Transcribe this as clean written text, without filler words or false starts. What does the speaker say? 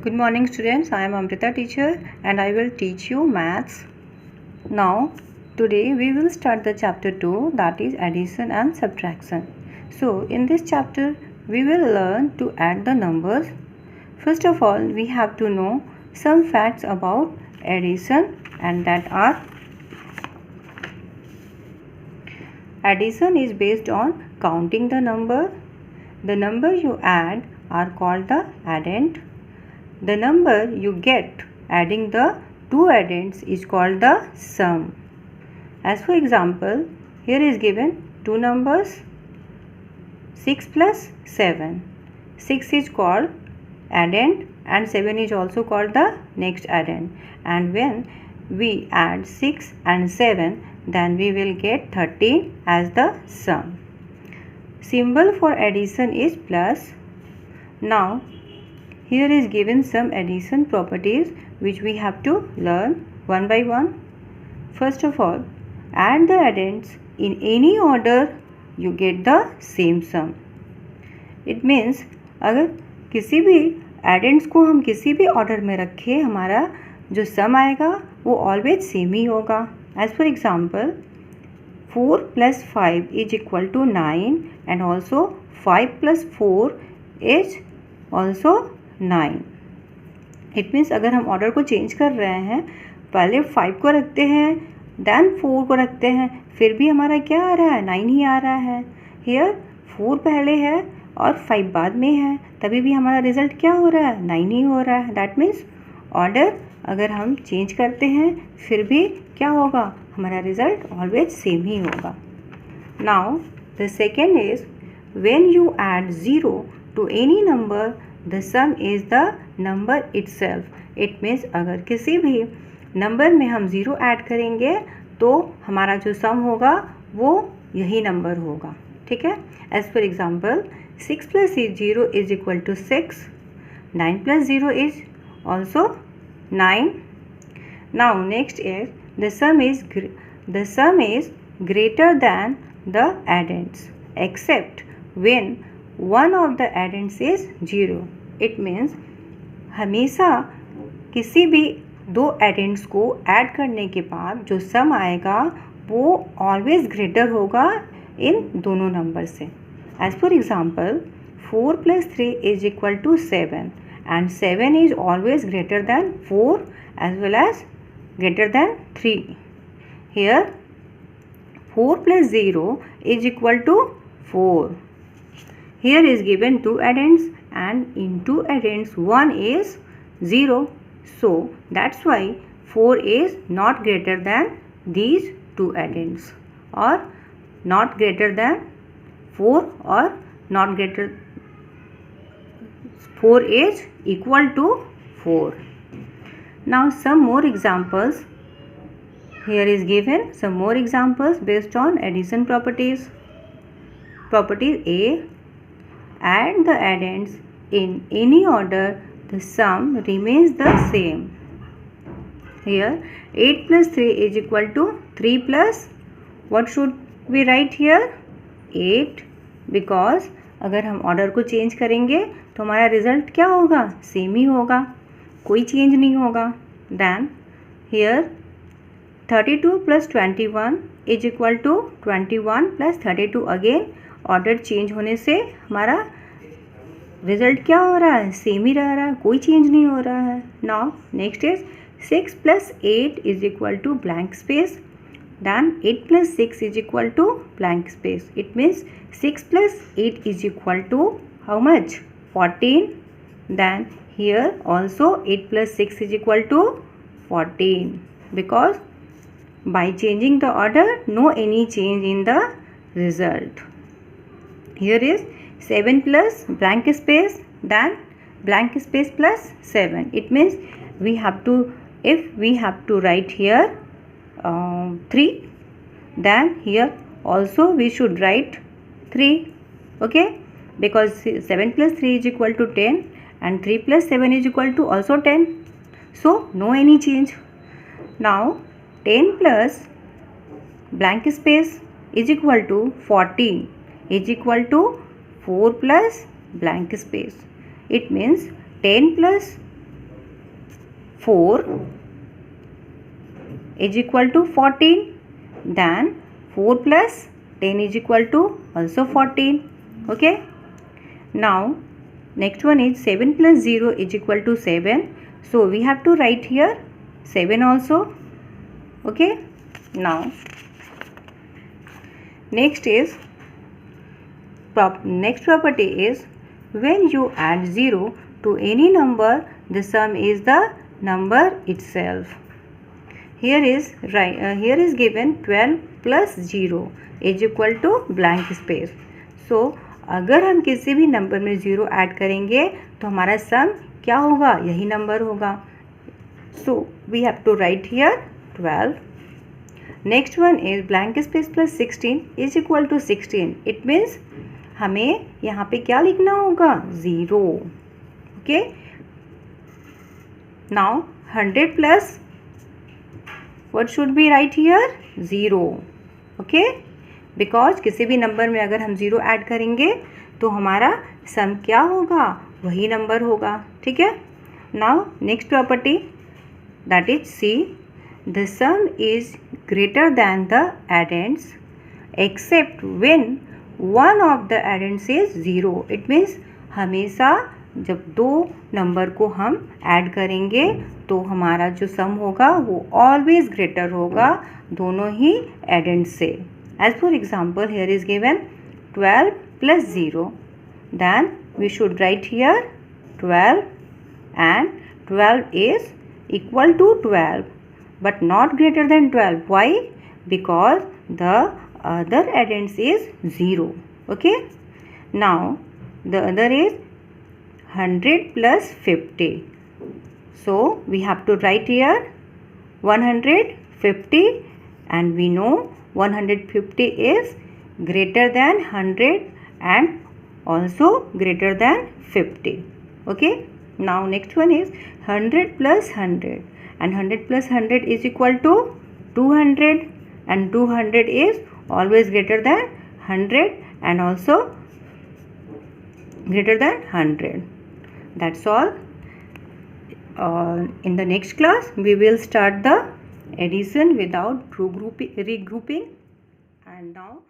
Good morning students, I am Amrita teacher and I will teach you maths. Now today we will start the chapter 2, that is addition and subtraction. So in this chapter we will learn to add the numbers. First of all we have to know some facts about addition, and that are: addition is based on counting the number. The number you add are called the addend. The number you get adding the two addends is called the sum. As for example, here is given two numbers, 6 plus 7. 6 is called addend and 7 is also called the next addend. And when we add 6 and 7, then we will get 13 as the sum. Symbol for addition is plus. Now here is given some addition properties which we have to learn one by one. First of all, add the addends in any order, you get the same sum. It means अगर किसी भी addends को हम किसी भी order में रखें, हमारा जो sum आएगा वो always same ही होगा. As for example, 4 plus 5 is equal to 9 and also 5 plus 4 is also 9. It means अगर हम ऑर्डर को चेंज कर रहे हैं, पहले 5 को रखते हैं देन 4 को रखते हैं, फिर भी हमारा क्या आ रहा है, 9 ही आ रहा है. हियर 4 पहले है और 5 बाद में है, तभी भी हमारा रिजल्ट क्या हो रहा है, 9 ही हो रहा है. दैट मीन्स ऑर्डर अगर हम चेंज करते हैं फिर भी क्या होगा, हमारा रिजल्ट ऑलवेज सेम ही होगा. Now the second is when you add 0 to any number the sum is the number itself. It means अगर किसी भी नंबर में हम 0 ऐड करेंगे तो हमारा जो सम होगा वो यही नंबर होगा. ठीक है. As for example 6 plus 0 is equal to 6. 9 plus 0 is also 9. Now next is the sum is greater than the addends except when one of the addends is 0. It means हमेशा किसी भी दो addends को add करने के बाद जो सम आएगा वो ऑलवेज ग्रेटर होगा इन दोनों नंबर से. As for example 4 plus 3 is equal to 7 and 7 is always greater than 4 as well as greater than 3. Here 4 plus 0 is equal to 4. Here is given two addends and in two addends one is 0. So that's why 4 is not greater than these two addends, or not greater than 4, or not greater 4 is equal to 4. Now some more examples. Here is given some more examples based on addition properties. Property A: add the addends in any order, the sum remains the same. Here 8 plus 3 is equal to 3 plus, what should we write here, 8, because अगर हम order को change करेंगे तो हमारा result क्या होगा, same ही होगा, कोई चेंज नहीं होगा. Then here 32 plus 21 is equal to 21 plus 32. Again order change होने से हमारा रिजल्ट क्या हो रहा है, सेम ही रह रहा है, कोई चेंज नहीं हो रहा है. Now next is 6 plus 8 is equal to blank space. Then 8 plus 6 is equal to blank space. It means 6 plus 8 is equal to how much, 14. Then here also 8 plus 6 is equal to 14, because by changing the order no any change in the result. Here is 7 plus blank space, then blank space plus 7. It means we have to, if we have to write here 3, then here also we should write 3. Okay, because 7 plus 3 is equal to 10 and 3 plus 7 is equal to also 10. So no any change. Now 10 plus blank space is equal to 14 is equal to 4 plus blank space. It means 10 plus 4 is equal to 14. Then 4 plus 10 is equal to also 14. Okay. Now next one is 7 plus 0 is equal to 7. So we have to write here 7 also. Okay. Now next property is when you add 0 to any number, the sum is the number itself. Here is given 12 plus 0 is equal to blank space. So अगर हम किसी भी number में 0 add करेंगे तो हमारा सम क्या होगा, यही नंबर होगा. So we have to write here 12. Next one is blank space plus 16 is equal to 16. It means हमें यहाँ पे क्या लिखना होगा, 0. Okay. Now 100 plus what should be write here, 0. Okay. Because किसी भी नंबर में अगर हम 0 ऐड करेंगे तो हमारा सम क्या होगा, वही नंबर होगा. ठीक है. Now next property that is C, the sum is greater than the addends except when one of the addends is 0. It means हमेशा जब दो नंबर को हम ऐड करेंगे तो हमारा जो सम होगा वो ऑलवेज ग्रेटर होगा दोनों ही एडेंड्स से. As for example, here is given 12 plus 0. Then we should write here 12 and 12 is equal to 12 but not greater than 12. Why? Because the other addends is 0. Okay. Now the other is 100 plus 50. So we have to write here 150 and we know 150 is greater than 100 and also greater than 50. Okay. Now next one is 100 plus 100 and 100 plus 100 is equal to 200 and 200 is always greater than 100 and also greater than 100. That's all. In the next class we will start the addition without regrouping, and now